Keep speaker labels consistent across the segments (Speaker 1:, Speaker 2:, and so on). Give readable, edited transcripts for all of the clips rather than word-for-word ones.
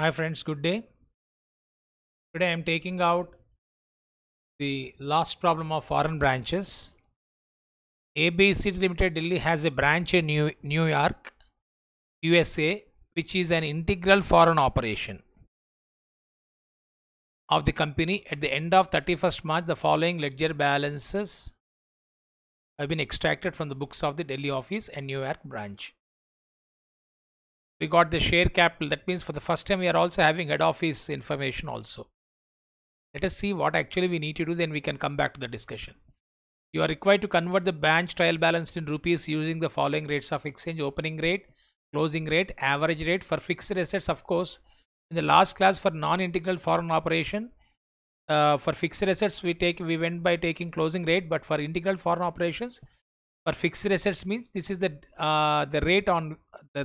Speaker 1: Hi friends, good day. Today I am taking out the last problem of foreign branches. ABC Limited Delhi has a branch in New York, USA, which is an integral foreign operation of the company. At the end of 31st March, the following ledger balances have been extracted from the books of the Delhi office and New York branch. We got the share capital. That means for the first time we are also having head office information also. Let us see what actually we need to do, then we can come back to the discussion. You are required to convert the branch trial balance in rupees using the following rates of exchange: opening rate, closing rate, average rate. For fixed assets, of course, in the last class for non-integral foreign operation, for fixed assets we went by taking closing rate, but for integral foreign operations, for fixed assets means this is the rate on the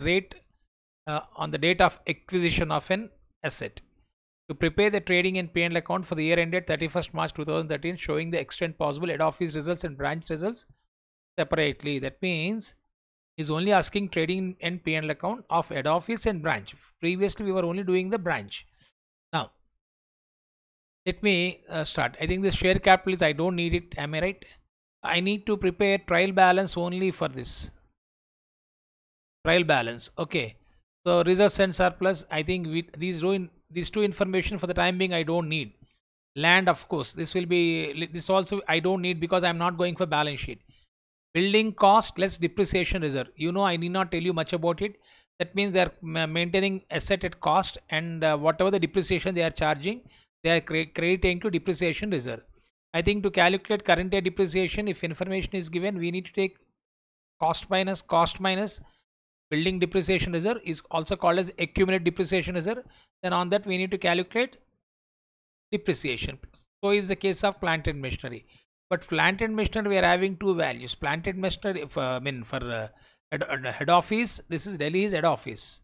Speaker 1: date of acquisition of an asset. To prepare the trading and P&L account for the year ended 31st March 2013, showing the extent possible head office results and branch results separately. That means is only asking trading and P&L account of head office and branch. Previously we were only doing the branch. Now let me start. I think this share capital is, I don't need it. Am I right? I need to prepare trial balance only for this trial balance. Okay, so reserves and surplus, I think with these two information for the time being I don't need. Land, of course, this also I don't need because I'm not going for balance sheet. Building cost less depreciation reserve, I need not tell you much about it. That means they are maintaining asset at cost, and whatever the depreciation they are charging, they are crediting to depreciation reserve. I think to calculate current year depreciation, if information is given, we need to take cost minus building depreciation reserve, is also called as accumulated depreciation reserve. Then on that we need to calculate depreciation. So is the case of plant and machinery. But plant and machinery we are having two values. Plant and machinery, if for head office, this is Delhi's head office.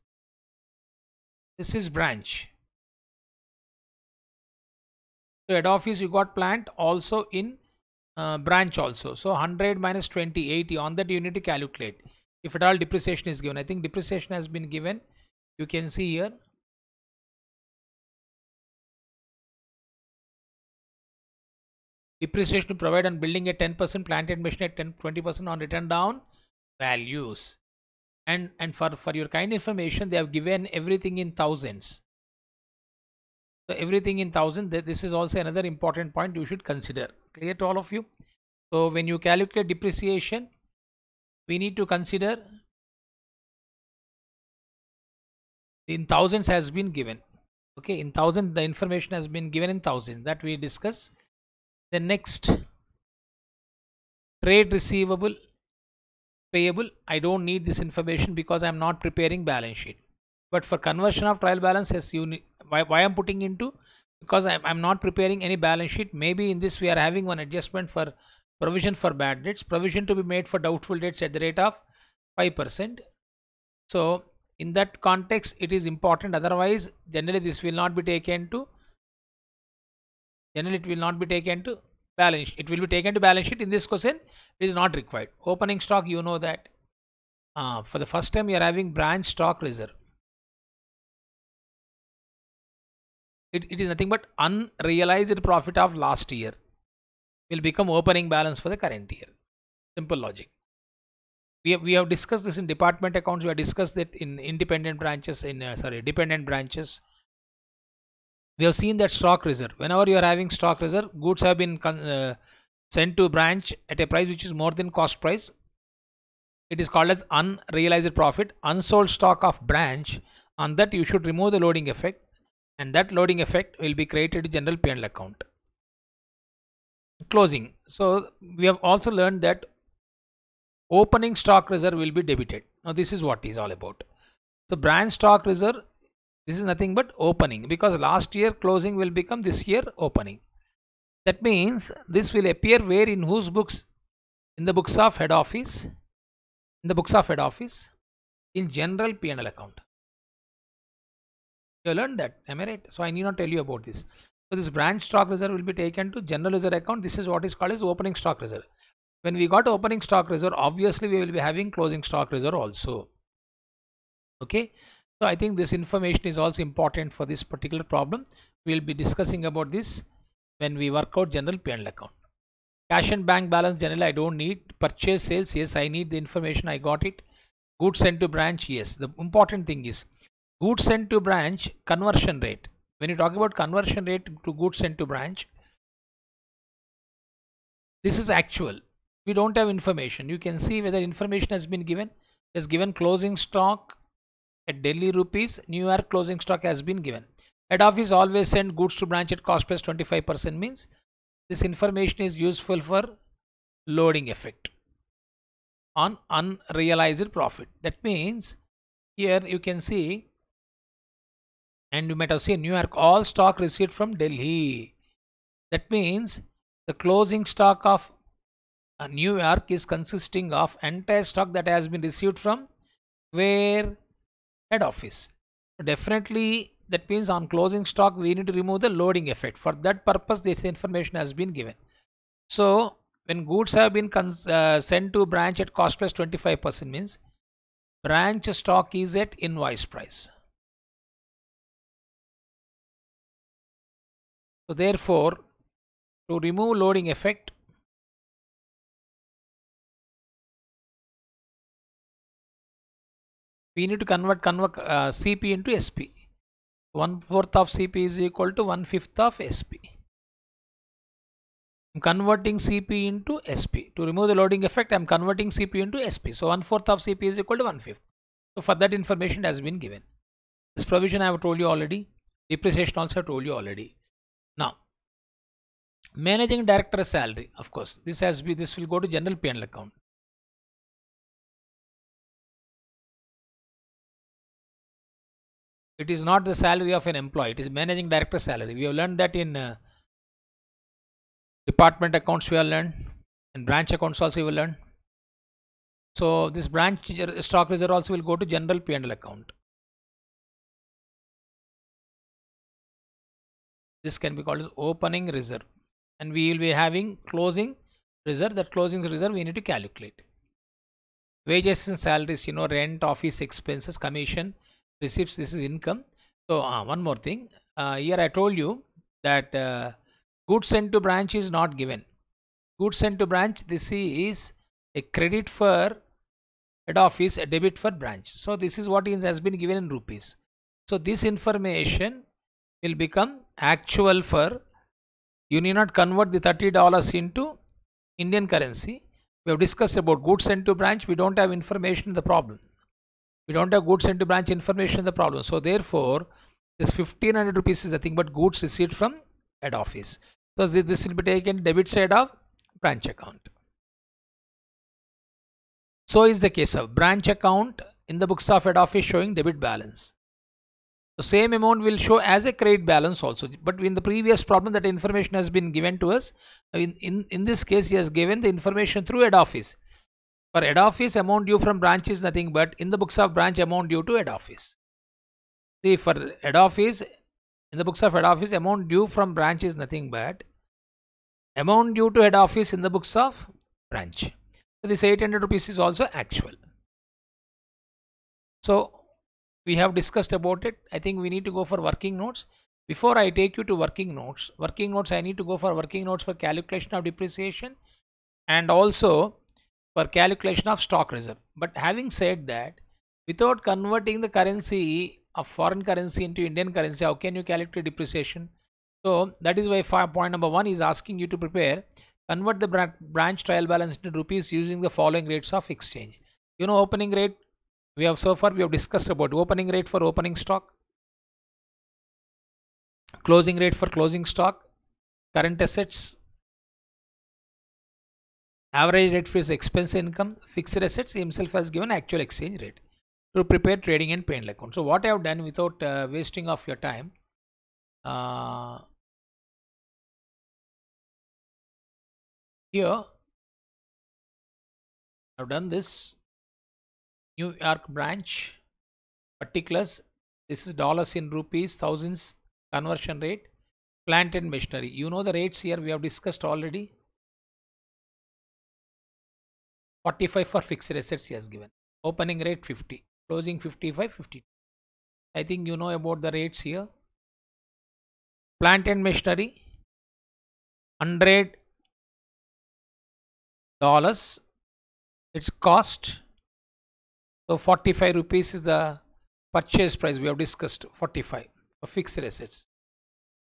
Speaker 1: This is branch. So head office you got plant also in branch also. So 100 minus 20, 80. On that you need to calculate. If at all depreciation is given, I think depreciation has been given. You can see here. Depreciation to provide on building at 10%, plant and machinery at 20% on written down values. And for your kind information, they have given everything in thousands. So everything in thousand. This is also another important point you should consider. Clear to all of you? So when you calculate depreciation, we need to consider in thousands has been given. Okay, in thousand the information has been given in thousands, that we discuss. The next, trade receivable payable, I don't need this information because I'm not preparing balance sheet. But for conversion of trial balance, yes, you need. Why I'm putting into, because I'm not preparing any balance sheet. Maybe in this we are having one adjustment for provision for bad debts, provision to be made for doubtful debts at the rate of 5%. So in that context it is important, otherwise generally this will not be taken to, generally it will not be taken to balance sheet. It will be taken to balance sheet. In this question it is not required. Opening stock, you know that for the first time you are having branch stock reserve. It is nothing but unrealized profit of last year will become opening balance for the current year. Simple logic. We have discussed this in department accounts. We have discussed that in independent branches, dependent branches. We have seen that stock reserve, whenever you are having stock reserve, goods have been sent to branch at a price which is more than cost price. It is called as unrealized profit. Unsold stock of branch, on that you should remove the loading effect, and that loading effect will be created to general P&L account. Closing. So we have also learned that opening stock reserve will be debited. Now this is what is all about. So branch stock reserve, this is nothing but opening, because last year closing will become this year opening. That means this will appear where, in whose books? In the books of head office. In the books of head office, in general P&L account. You learned that, am I right? So I need not tell you about this. So this branch stock reserve will be taken to general reserve account. This is what is called as opening stock reserve. When we got opening stock reserve, obviously we will be having closing stock reserve also. Okay. So I think this information is also important for this particular problem. We will be discussing about this when we work out general P&L account. Cash and bank balance generally I don't need. Purchase sales, yes, I need the information, I got it. Goods sent to branch, yes. The important thing is goods sent to branch conversion rate. When you talk about conversion rate to goods sent to branch, this is actual. We don't have information. You can see whether information has been given. It has given closing stock at Delhi rupees. New York closing stock has been given. Head office always send goods to branch at cost plus 25%, means this information is useful for loading effect on unrealized profit. That means here you can see, and you might have seen New York all stock received from Delhi. That means the closing stock of New York is consisting of entire stock that has been received from where? Head office. Definitely that means on closing stock we need to remove the loading effect. For that purpose this information has been given. So when goods have been sent to branch at cost plus 25%, means branch stock is at invoice price. So therefore, to remove loading effect, we need to convert CP into SP. 1/4 of CP is equal to 1/5 of SP. I'm converting CP into SP. To remove the loading effect, I'm converting CP into SP. So 1/4 of CP is equal to 1/5. So for that information has been given. This provision I have told you already. Depreciation also I told you already. Now, managing director salary, of course, this will go to general P&L account. It is not the salary of an employee. It is managing director salary. We have learned that in department accounts. We have learned in branch accounts also. We will learn. So this branch stock reserve also will go to general P&L account. This can be called as opening reserve, and we will be having closing reserve. That closing reserve we need to calculate. Wages and salaries, rent, office expenses, commission, receipts, this is income. So one more thing, here I told you that goods sent to branch is not given. Goods sent to branch, this is a credit for head office, a debit for branch. So this is what has been given in rupees. So this information will become actual for, you need not convert the $30 into Indian currency. We have discussed about goods sent to branch. We don't have information in the problem. We don't have goods sent to branch information in the problem. So therefore, this 1500 rupees is nothing but goods received from head office. So this will be taken debit side of branch account. So is the case of branch account in the books of head office showing debit balance. The same amount will show as a credit balance also. But in the previous problem, that information has been given to us. In this case, he has given the information through head office. For head office, amount due from branch is nothing but in the books of branch amount due to head office. See, for head office, in the books of head office, amount due from branch is nothing but amount due to head office in the books of branch. So this 800 rupees is also actual. So we have discussed about it. I think we need to go for working notes. Before I take you to working notes, I need to go for working notes for calculation of depreciation and also for calculation of stock reserve. But having said that, without converting the currency of foreign currency into Indian currency, how can you calculate depreciation? So that is why point number 1 is asking you to convert the branch trial balance into rupees using the following rates of exchange. Opening rate, we have discussed about opening rate for opening stock, closing rate for closing stock, current assets, average rate for expense income, fixed assets. Himself has given actual exchange rate to prepare trading and P&L account. So what I have done without wasting of your time, here I've done this New York branch particulars. This is dollars in rupees, thousands conversion rate, plant and machinery. The rates here we have discussed already. 45 for fixed assets he has given. Opening rate 50, closing 55, 50. I think you know about the rates here. Plant and machinery, $100 its cost. So 45 rupees is the purchase price we have discussed, 45 for fixed assets.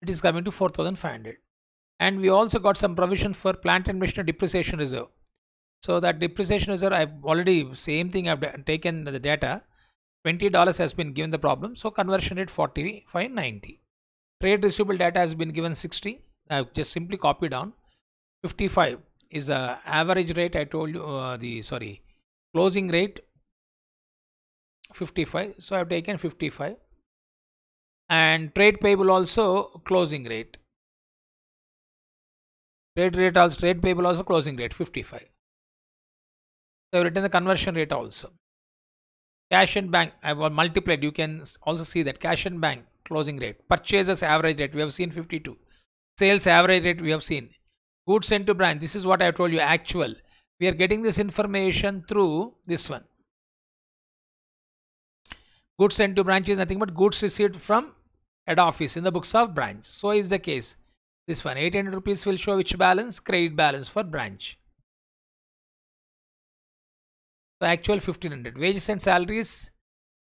Speaker 1: It is coming to 4,500. And we also got some provision for plant and machinery depreciation reserve. So that depreciation reserve, I've already, same thing, I've taken the data. $20 has been given the problem. So conversion rate 45.90. Trade receivable data has been given 60. I've just simply copied down. 55 is the average rate. I told you closing rate 55. So I've taken 55. And trade payable also closing rate. Trade payable also closing rate 55. So I've written the conversion rate also. Cash and bank, I have multiplied. You can also see that cash and bank closing rate. Purchases average rate, we have seen 52. Sales average rate, we have seen. Goods sent to branch, this is what I have told you, actual. We are getting this information through this one. Goods sent to branch is nothing but goods received from head office in the books of branch. So is the case. This one, 800 rupees will show which balance? Credit balance for branch. So actual 1500. Wages and salaries,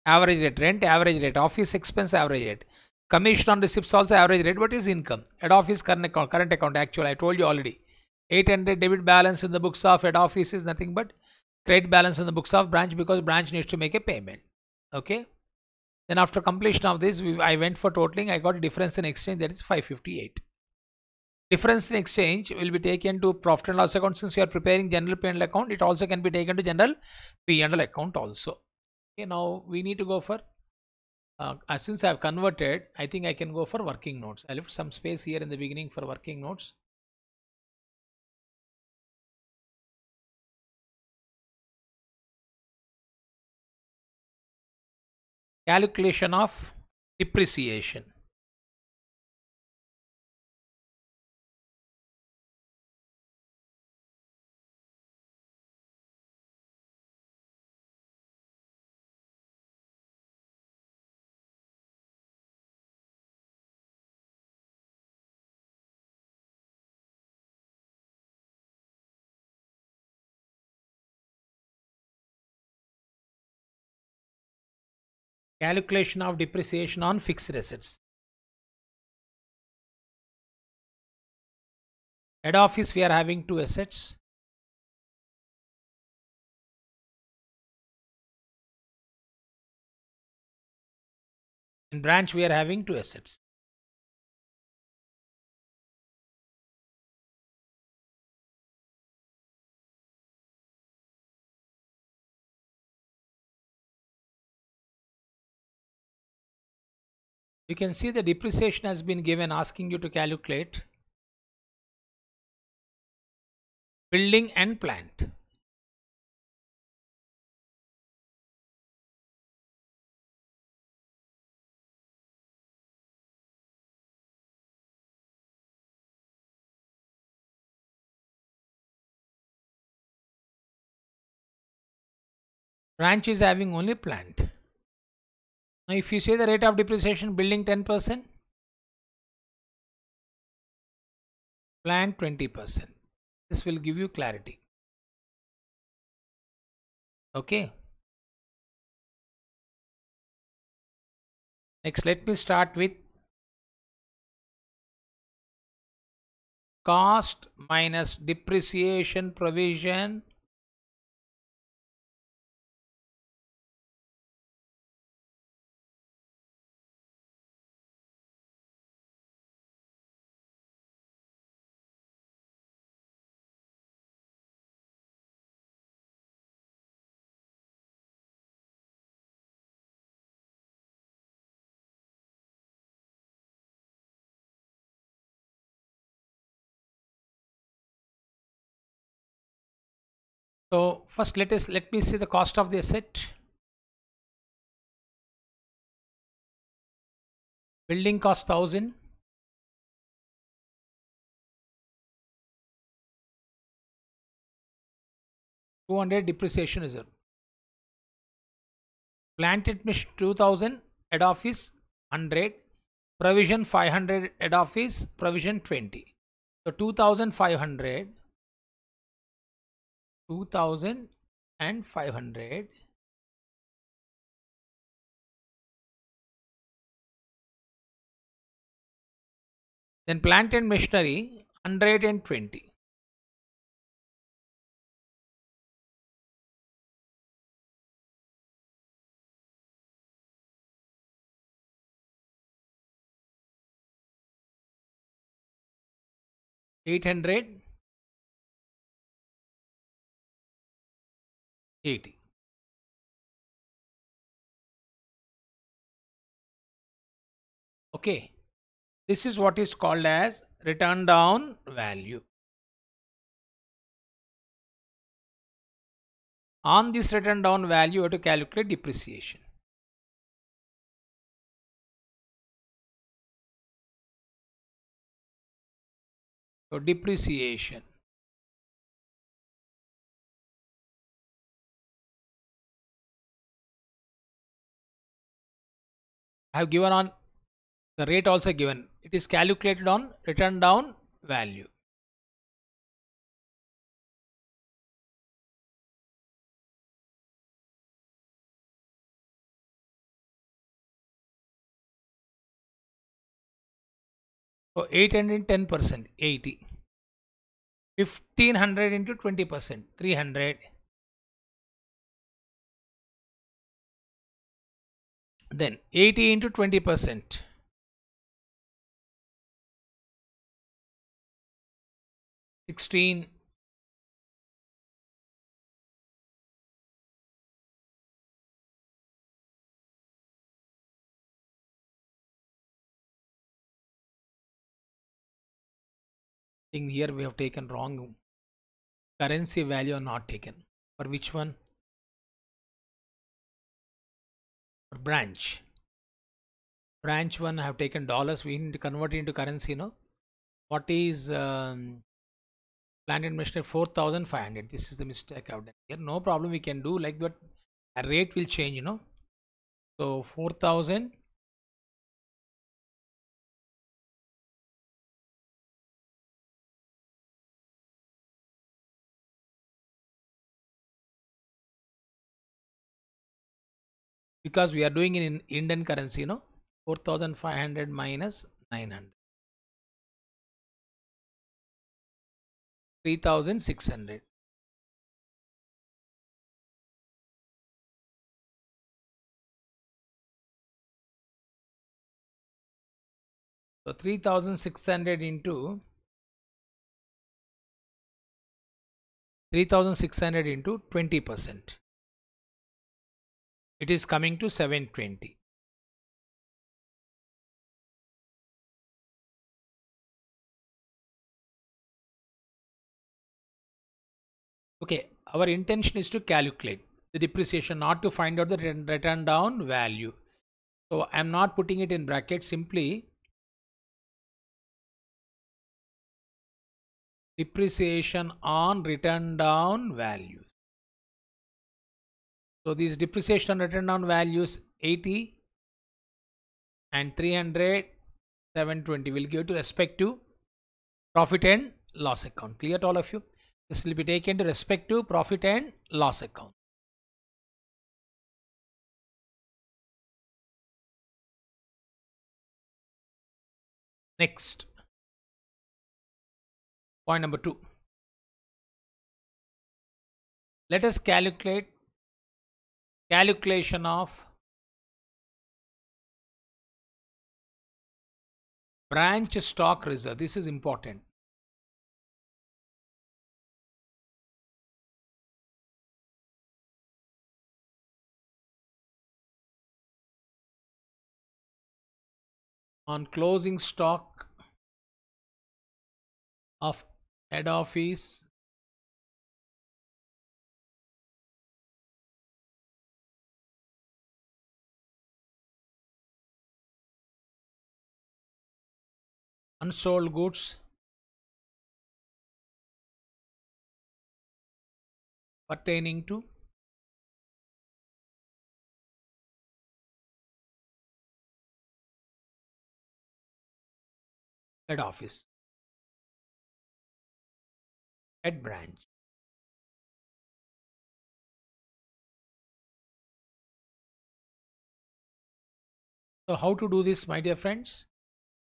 Speaker 1: average rate. Rent, average rate. Office expense, average rate. Commission on receipts also average rate. What is income? Head office current account actual. I told you already. 800 debit balance in the books of head office is nothing but credit balance in the books of branch, because branch needs to make a payment. Okay. Then after completion of this, I went for totaling. I got a difference in exchange, that is 558. Difference in exchange will be taken to profit and loss account. Since you are preparing general P&L account, it also can be taken to general P&L account also. Okay, now we need to go for since I have converted, I think I can go for working notes. I left some space here in the beginning for working notes. Calculation of depreciation. Calculation of depreciation on fixed assets. Head office, we are having two assets. In branch, we are having two assets. You can see the depreciation has been given, asking you to calculate building and plant. Branch is having only plant. Now if you say the rate of depreciation, building 10%, plant 20%. This will give you clarity. Okay. Next, let me start with cost minus depreciation provision So first let me see the cost of the asset. Building cost 1000. $200 depreciation reserve. Plant and machine 2000 head office 100, provision 500, head office provision 20. So 2500, 2500, then plant and machinery 120. $880. Okay, this is what is called as return down value. On this return down value, you have to calculate depreciation. So depreciation. I have given on the rate also given. It is calculated on return down value. So 810%, 80. 1500 into 20%, 300. Then 80 into 20%, 16. I think here we have taken wrong currency value, or not taken. For which one? For branch. Branch one I have taken dollars. We need to convert it into currency, no? What is plant and machinery? 4500. This is the mistake I've done here. No problem, we can do like that. A rate will change, you know. So 4000. Because we are doing it in Indian currency, you know. 4500 minus 900. 3600. So 3600 into 3600 into 20%. It is coming to 720. Okay, our intention is to calculate the depreciation, not to find out the return down value. So I'm not putting it in brackets, simply depreciation on return down values. So these depreciation on return down values 80 and 300, 720 will give to respective profit and loss account. Clear to all of you? This will be taken to respective profit and loss account. Next, point number 2. Let us calculate calculation of branch stock reserve. This is important. On closing stock of head office, unsold goods pertaining to head office, at branch. So how to do this, my dear friends?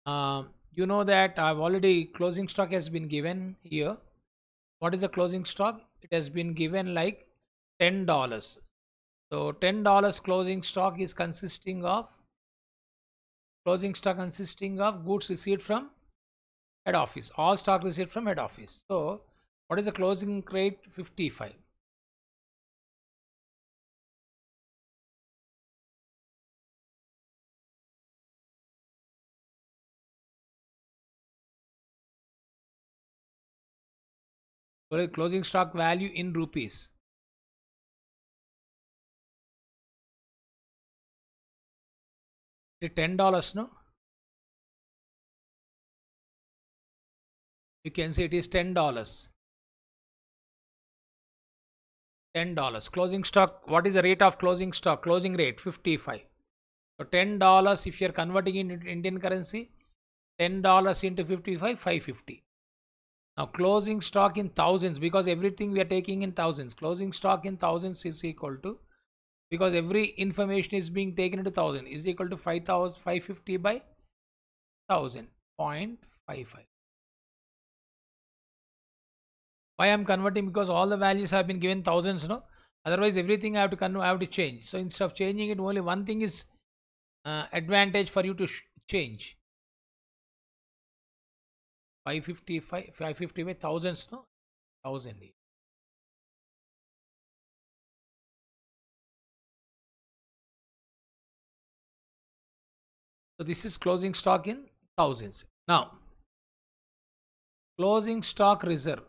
Speaker 1: You know that I've already closing stock has been given here. What is the closing stock? It has been given like $10. So $10 closing stock consisting of goods received from head office. All stock received from head office. So what is the closing rate? 55. So closing stock value in rupees. It $10, no? You can see it is $10. $10. Closing stock. What is the rate of closing stock? Closing rate 55. So $10 if you are converting into Indian currency, $10 into 55, 550. Now closing stock in thousands, because everything we are taking in thousands. Closing stock in thousands is equal to, because every information is being taken into thousand, is equal to 5,550 by 1000, 0.55. Why I am converting? Because all the values have been given thousands, no? Otherwise everything I have to convert, I have to change. So instead of changing it, only one thing is advantage for you to change. 550 by thousands, no? 1000. So this is closing stock in thousands. Now closing stock reserve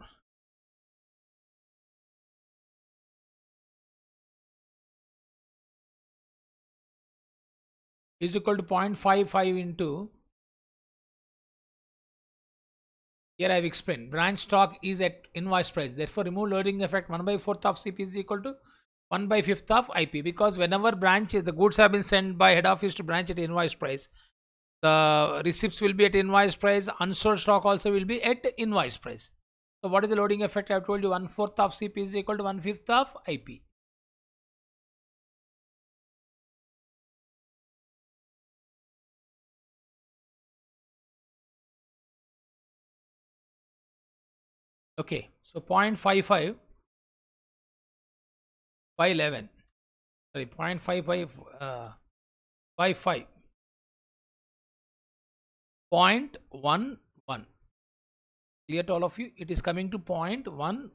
Speaker 1: is equal to 0.55 into, here I have explained, branch stock is at invoice price, therefore remove loading effect. 1/4 of CP is equal to 1/5 of IP, because whenever branch the goods have been sent by head office to branch at invoice price, the receipts will be at invoice price, unsold stock also will be at invoice price. So what is the loading effect? I have told you 1/4 of CP is equal to 1/5 of IP. Okay, so 0.55 by 11, sorry, 0.55 by 5, 0.11. Clear to all of you? It is coming to 0.11.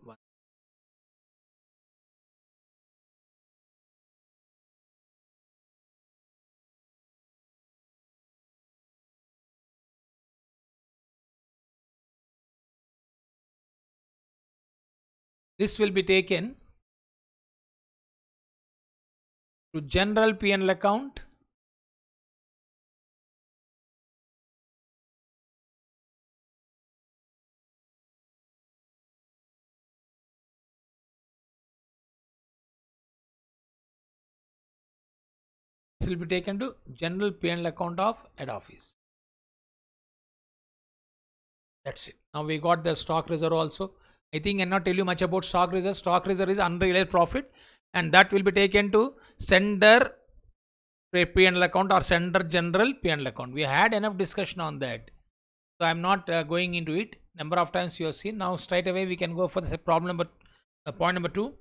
Speaker 1: This will be taken to general P&L account, this will be taken to general P&L account of head office. That's it. Now we got the stock reserve also. I think I cannot tell you much about stock reserve. Stock reserve is unrealized profit, and that will be taken to sender P&L account or sender general P&L account. We had enough discussion on that, so I'm not going into it. Number of times you have seen. Now straight away we can go for the problem number point number 2.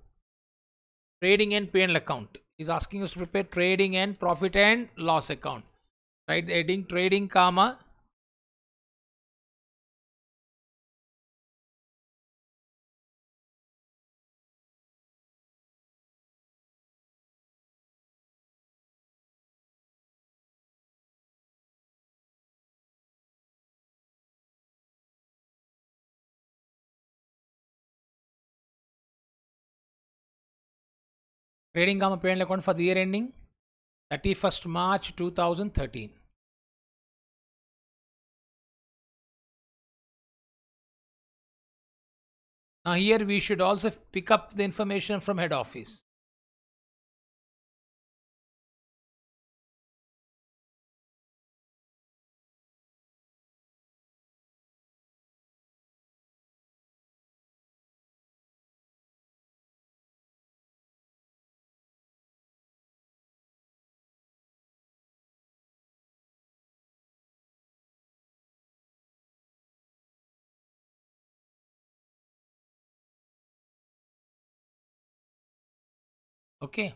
Speaker 1: Trading and P&L account is asking us to prepare trading and profit and loss account. Right, the heading trading comma trading comma P&L account for the year ending 31st March 2013. Now here we should also pick up the information from head office. Okay.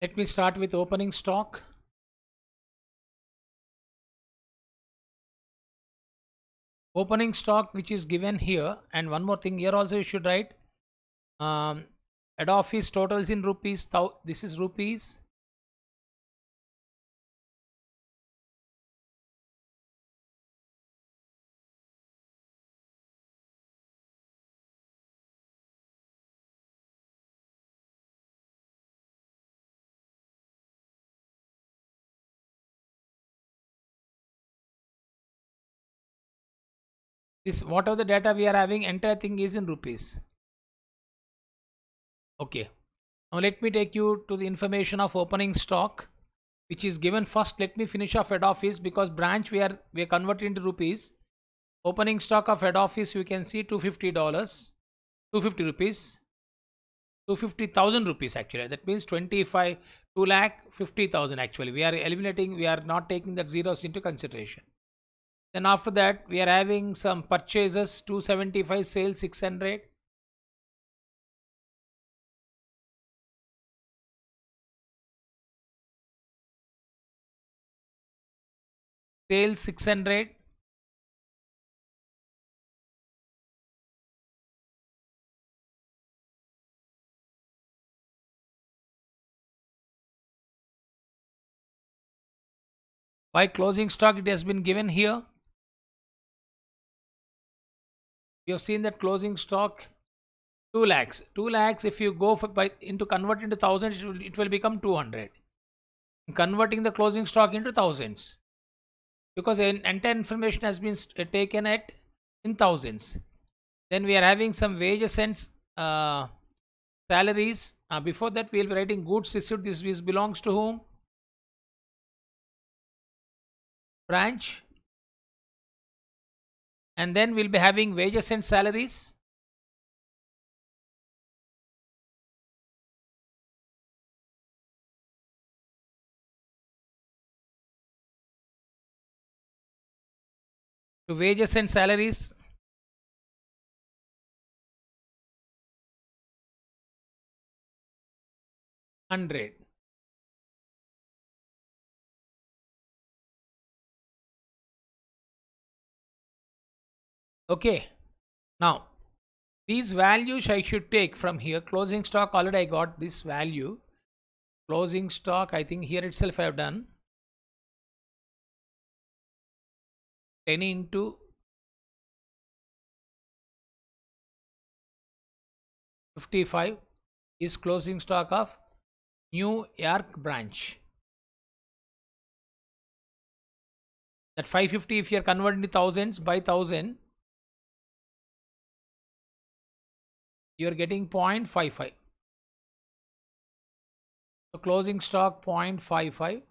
Speaker 1: Let me start with opening stock. Opening stock which is given here, and one more thing here also you should write head office totals in rupees. This is rupees. This whatever the data we are having, entire thing is in rupees. Okay. Now let me take you to the information of opening stock, which is given first. Let me finish off head office because branch we are converting into rupees. Opening stock of head office we can see $250, 250 rupees, 250,000 rupees actually. That means 25, 2,50,000 actually. We are eliminating, we are not taking that zeros into consideration. Then after that we are having some purchases 275, sales 600. Sales 600. By closing stock it has been given here. You have seen that closing stock 2 lakhs. 2 lakhs, if you go for by into convert into thousands, it will become 200. Converting the closing stock into thousands, because entire information has been taken at in thousands. Then we are having some wages and salaries. Before that we will be writing goods received. This belongs to whom? Branch. And then we'll be having wages and salaries. To wages and salaries, 100. Okay. Now these values I should take from here. Closing stock, already I got this value. Closing stock, I think here itself I have done 10 into 55 is closing stock of New York branch. That 550, if you are converting to thousands by 1000, you are getting 0.55. So closing stock 0.55.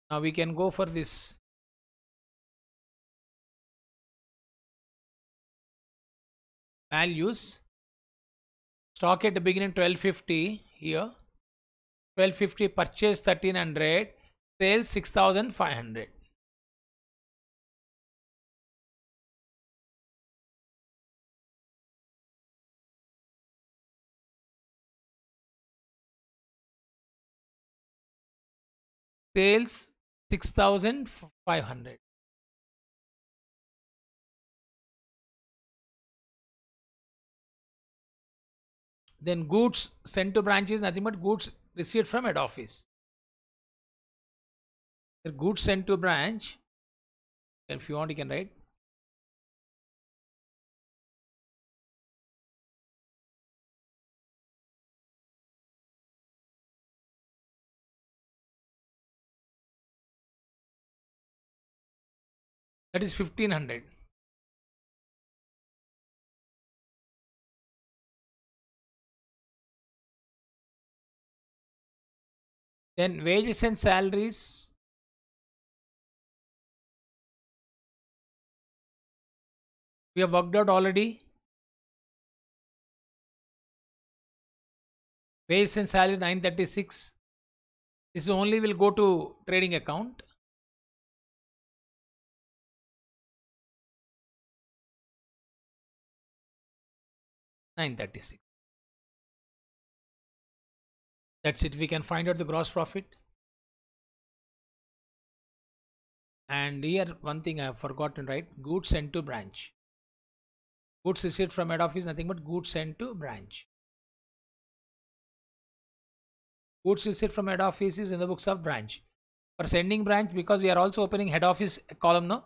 Speaker 1: Now we can go for this values. Stock at the beginning 1250 here. 1250, purchase 1300, sales 6500. Sales 6500. Then goods sent to branches, nothing but goods received from head office. The goods sent to branch, if you want you can write that is 1500. Then wages and salaries. We have worked out already. Wages and salary 936. This only will go to trading account. $936. That's it. We can find out the gross profit. And here one thing I have forgotten, right? Goods sent to branch. Goods received from head office, nothing but goods sent to branch. Goods received from head office is in the books of branch. For sending branch, because we are also opening head office column now,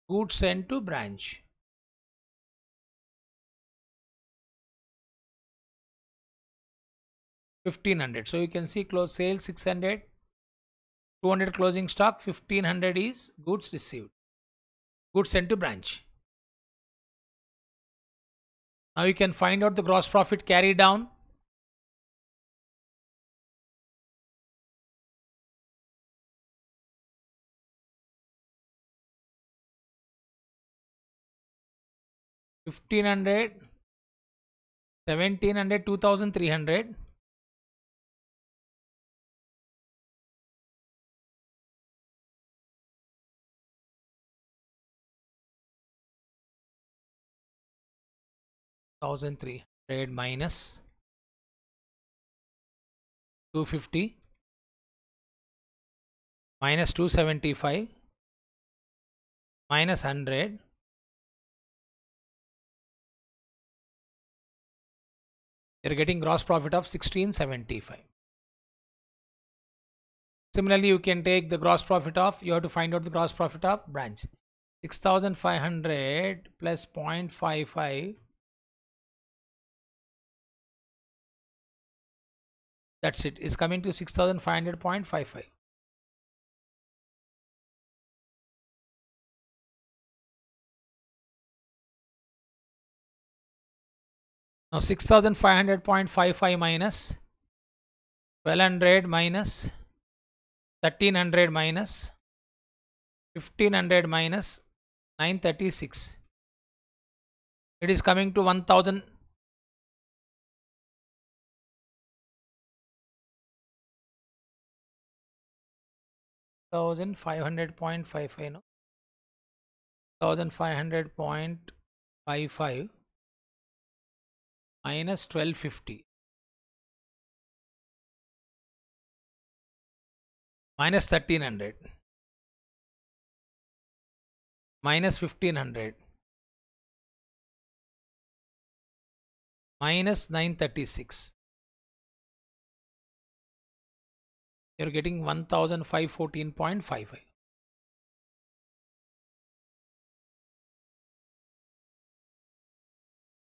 Speaker 1: goods sent to branch. $1,500. So you can see close sales 600, 200 closing stock, 1,500 is goods received. Goods sent to branch. Now you can find out the gross profit carry down. $1,500, 1,700, 2,300. $1,300 minus 250 minus 275 minus 100. You're getting gross profit of 1675. Similarly, you can take the gross profit of, you have to find out the gross profit of branch. 6,500 plus 0.55. That's it. Is coming to 6,500.55. Now 6,500.55 minus 1,200 minus 1,300 minus 1,500 minus 936. It is coming to 1,000. 1,500.55, no? 1,500.55 minus 1,250 minus 1,300 minus 1,500 minus 936. You're getting 1,514.55.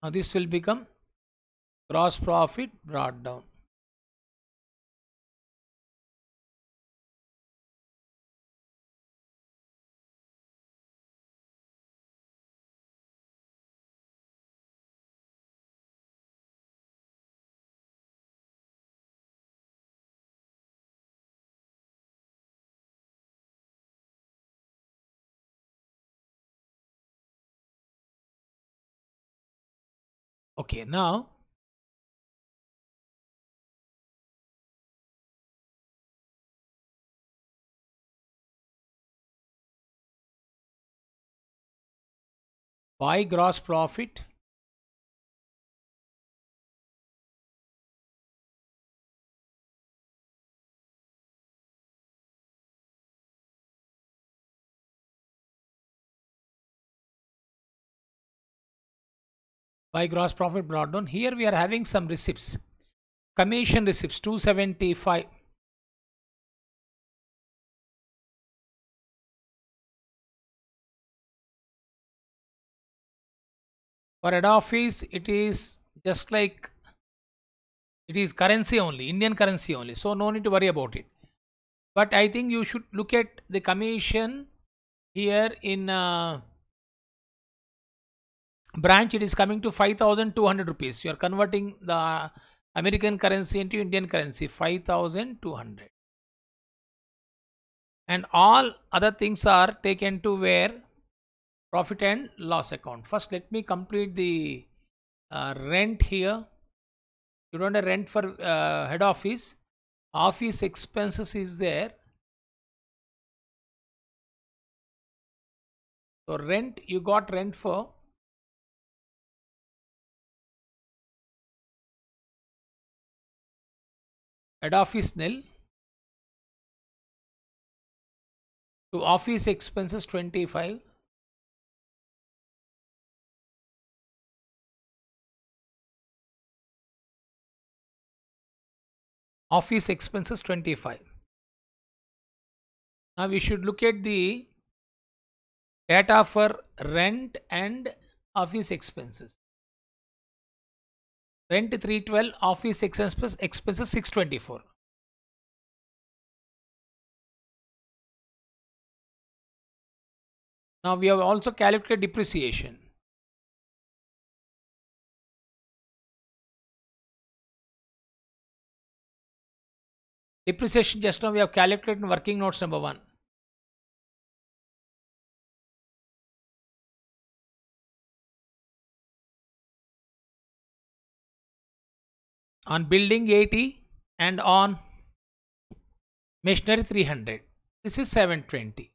Speaker 1: Now this will become gross profit brought down. Okay, now by gross profit brought down. Here we are having some receipts. Commission receipts 275. For head office, it is just like, it is currency only, Indian currency only. So no need to worry about it. But I think you should look at the commission here in branch. It is coming to 5,200 rupees. You are converting the American currency into Indian currency, 5,200. and all other things are taken to where? Profit and loss account. First let me complete the rent here. You don't have rent for head office. Office expenses is there. So rent, you got rent for head office nil, to office expenses 25, office expenses 25. Now we should look at the data for rent and office expenses. Rent 312, office expenses 624. Now we have also calculated depreciation. Depreciation just now we have calculated in working notes number 1. On building 80 and on machinery 300. This is 720.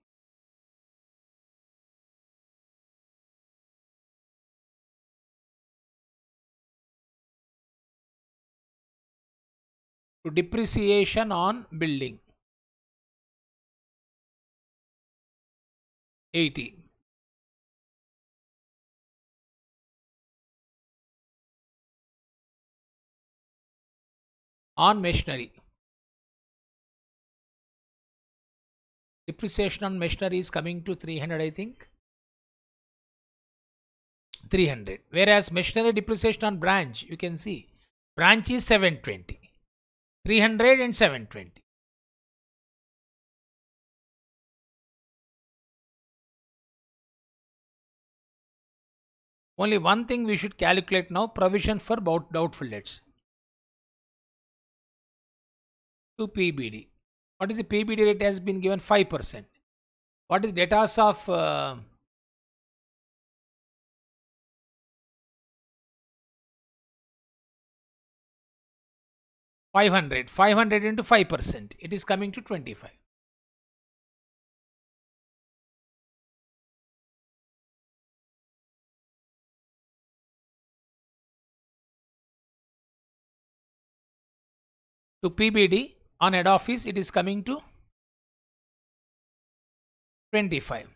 Speaker 1: To depreciation on building 80. On machinery, depreciation on machinery is coming to 300, I think. 300. Whereas machinery depreciation on branch, you can see branch is 720. 300 and 720. Only one thing we should calculate now, provision for doubtful debts. To PBD. What is the PBD rate has been given? 5%. What is data of 500? 500 into 5%. It is coming to 25. To PBD on head office, it is coming to 25.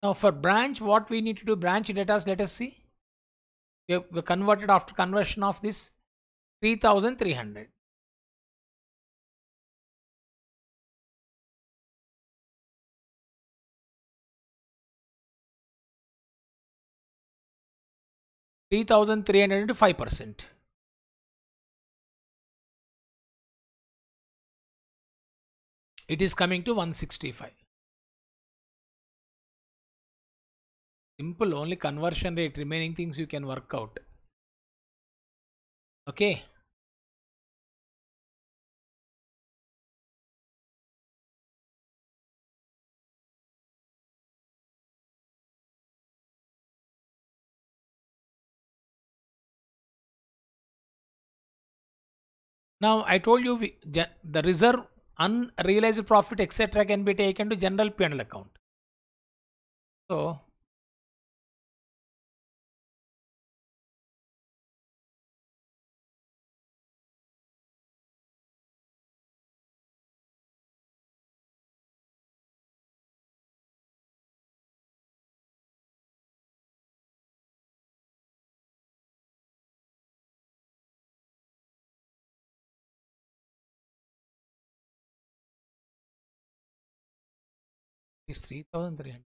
Speaker 1: Now for branch, what we need to do, branch data, let us see. We have converted after conversion of this 3300. $3,300 into 5%. It is coming to 165. Simple, only conversion rate, remaining things you can work out. Okay. Now I told you the reserve, unrealized profit, etc. can be taken to general P&L account. So it's 3,300.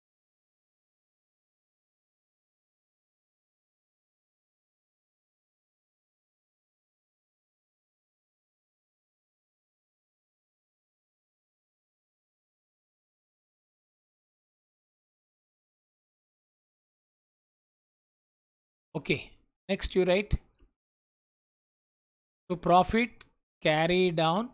Speaker 1: Okay, next you write to profit carry down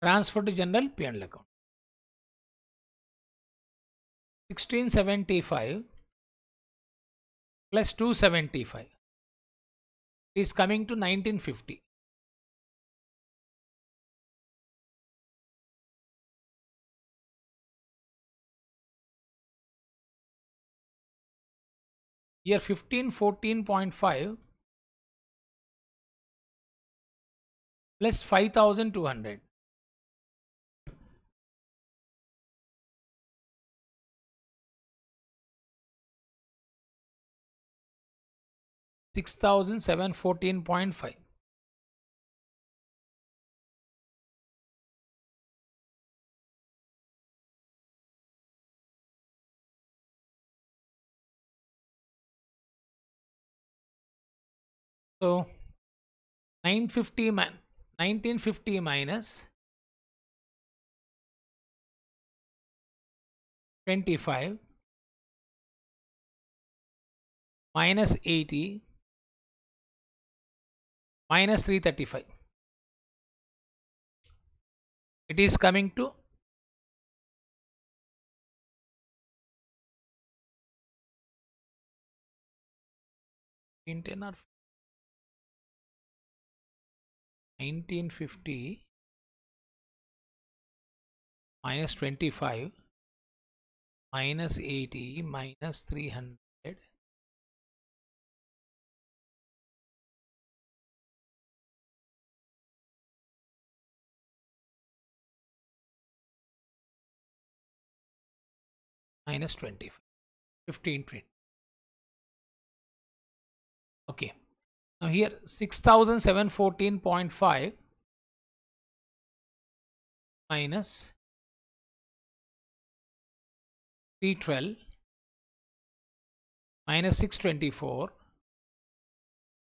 Speaker 1: Transfer to general P&L account. 1675 plus 275 is coming to 1950. Here 1514.5 plus 5200. $6,714.5. So 1950 minus 25 minus 80 minus 335. It is coming to 10 or 1950 minus 25 minus 80 minus 300 minus 25, 1520. Okay, now here 6714.5 minus 312 minus 624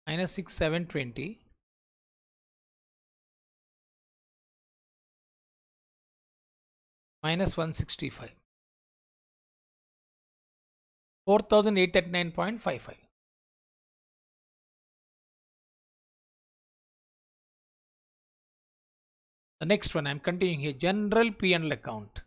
Speaker 1: minus 6720 minus 165, 4839.55. The next one I'm continuing here, general P&L account.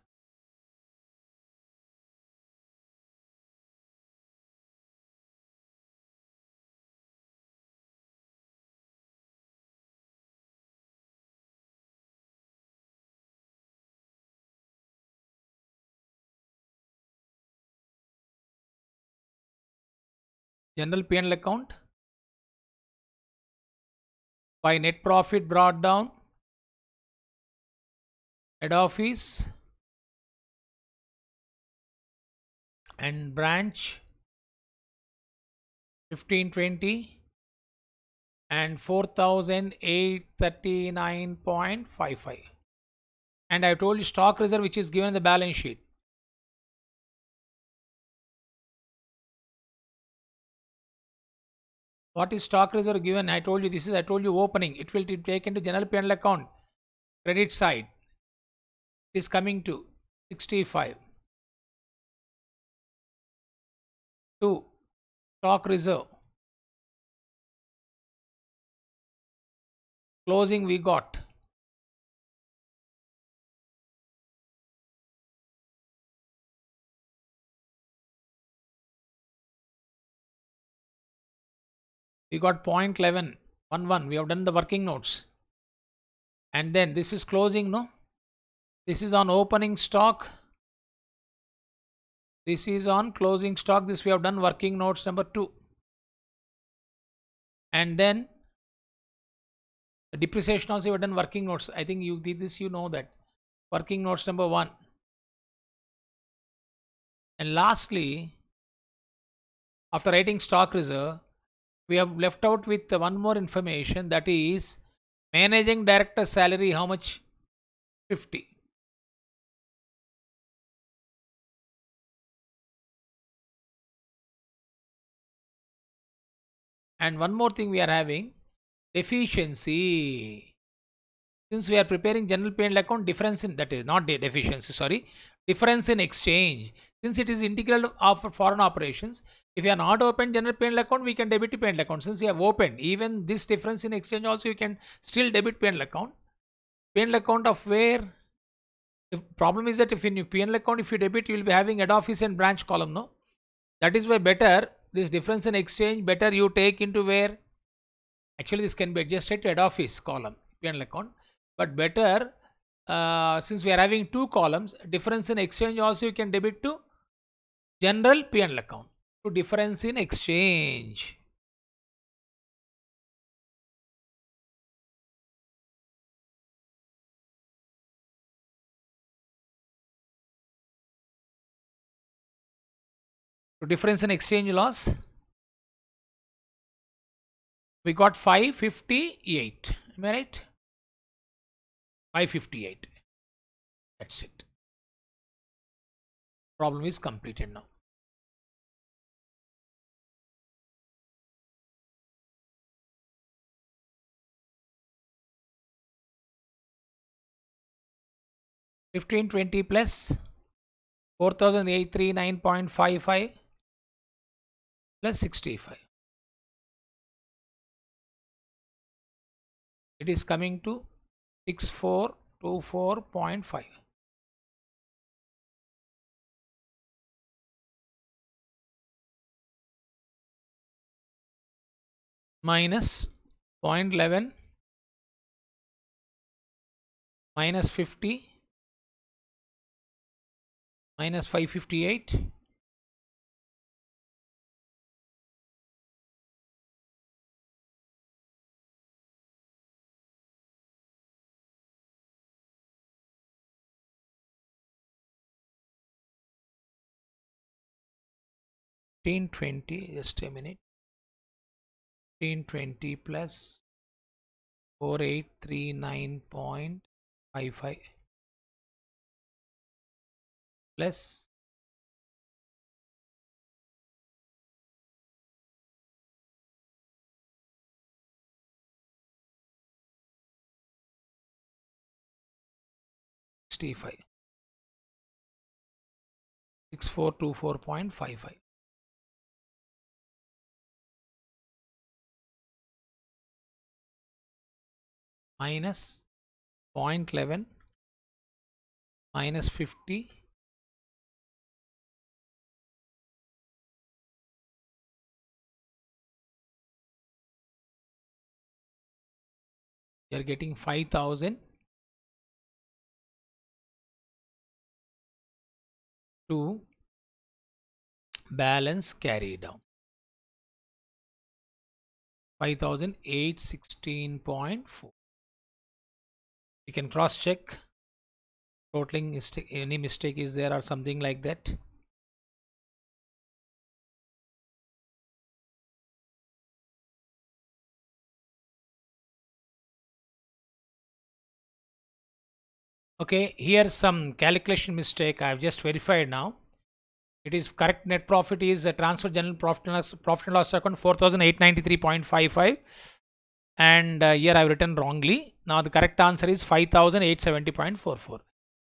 Speaker 1: General P&L account by net profit brought down, head office and branch 1520 and 4839.55. And I told you stock reserve which is given in the balance sheet. What is stock reserve given? I told you this is, I told you opening. It will be taken to general P&L account. Credit side is coming to 65. 2. Stock reserve. Closing we got. We got 0.11. We have done the working notes. And then this is closing, no? This is on opening stock. This is on closing stock. This we have done working notes number 2. And then the depreciation also we have done working notes. I think you did this, you know that. Working notes number 1. And lastly, after writing stock reserve, we have left out with one more information, that is managing director salary. How much? 50. And one more thing we are having, deficiency. Since we are preparing general P&L account, difference in, that is not deficiency, sorry, difference in exchange. Since it is integral of foreign operations, if you are not open general P&L account, we can debit P&L account. Since you have opened, even this difference in exchange also you can still debit P&L account. P&L account of where? The problem is that if in your P&L account, if you debit, you will be having head office and branch column, no? That is why better this difference in exchange, better you take into where? Actually, this can be adjusted to head office column, P&L account. But better, since we are having two columns, difference in exchange also you can debit to general P&L account, to difference in exchange. To difference in exchange loss, we got 558. Am I right? 558. That's it. Problem is completed now. $1520 plus 4839.55 plus 65. It is coming to 6424.5. Minus 0.11 minus 50 minus 558 1520, just a minute. 1520 plus 4839.55 plus 65. 6424.55 minus 0.11 minus 50 you are getting 5000 to balance carry down. 5816.4. You can cross check totaling, any mistake is there or something like that. Okay, here some calculation mistake I have just verified now. It is correct. Net profit is transfer general profit and loss account 4893.55, and here I have written wrongly. Now the correct answer is 5870.44.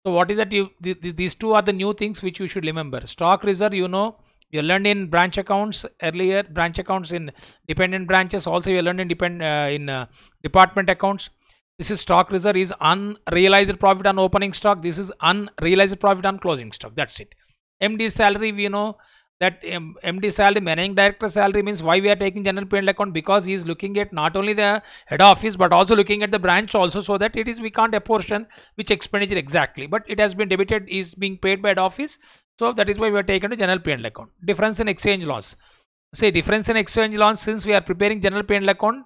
Speaker 1: So what is that? These two are the new things which you should remember. Stock reserve, you know, you learned in branch accounts earlier. Branch accounts in dependent branches. Also you learned in department accounts. This is stock reserve is unrealized profit on opening stock. This is unrealized profit on closing stock. That's it. MD salary, we know that MD salary, managing director salary, means why we are taking general P&L account, because he is looking at not only the head office but also looking at the branch also, so that it is, we can't apportion which expenditure exactly, but it has been debited, is being paid by head office, so that is why we are taken to general P&L account. Difference in exchange loss, say difference in exchange loss, since we are preparing general P&L account,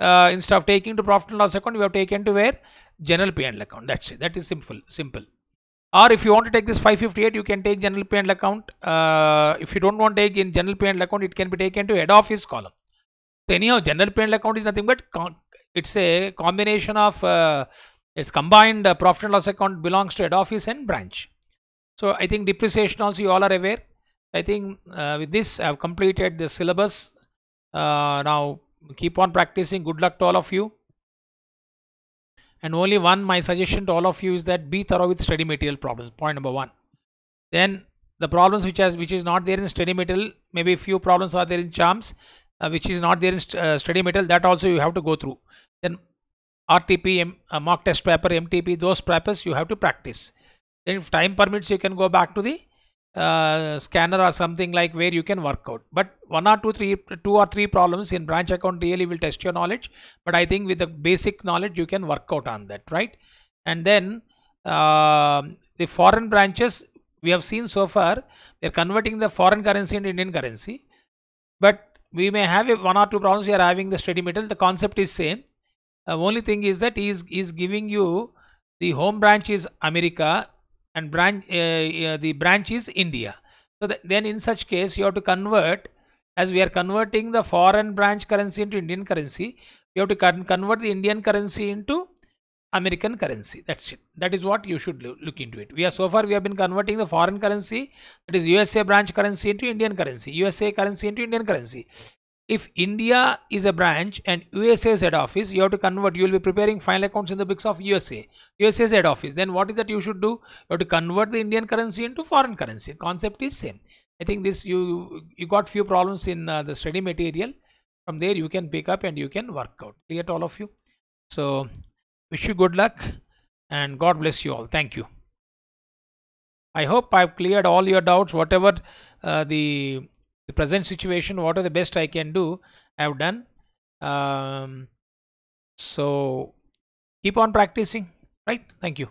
Speaker 1: instead of taking to profit and loss account, we have taken to where? General P&L account. That's it. That is simple. Or if you want to take this 558, you can take general P&L account. If you don't want to take in general P&L account, it can be taken to head office column. So anyhow, general P&L account is nothing but it's a combination of it's combined profit and loss account belongs to head office and branch. So I think depreciation also you all are aware. I think with this I have completed the syllabus. Now keep on practicing. Good luck to all of you. And only one, my suggestion to all of you is that be thorough with study material problems. Point number one. Then the problems which is not there in study material, maybe few problems are there in charms, which is not there in study material, that also you have to go through. Then RTP, mock test paper, MTP, those papers you have to practice. Then if time permits, you can go back to the scanner or something like where you can work out. But two or three problems in branch account really will test your knowledge. But I think with the basic knowledge, you can work out on that, right? And then the foreign branches we have seen so far, they're converting the foreign currency into Indian currency. But we may have one or two problems. We are having the steady metal. The concept is same. Only thing is that he is giving you the home branch is America and the branch is India. So then in such case you have to convert, as we are converting the foreign branch currency into Indian currency, you have to convert the Indian currency into American currency. That's it. That is what you should look into it. We have been converting the foreign currency, that is USA branch currency, into Indian currency, USA currency into Indian currency. If India is a branch and USA is head office, you have to convert. You will be preparing final accounts in the books of USA. USA is head office. Then what is that you should do? You have to convert the Indian currency into foreign currency. Concept is same. I think this you got few problems in the study material. From there you can pick up and you can work out. Clear to all of you? So wish you good luck and God bless you all. Thank you. I hope I've cleared all your doubts. Whatever the present situation, what are the best I can do, I have done. So keep on practicing, right? Thank you.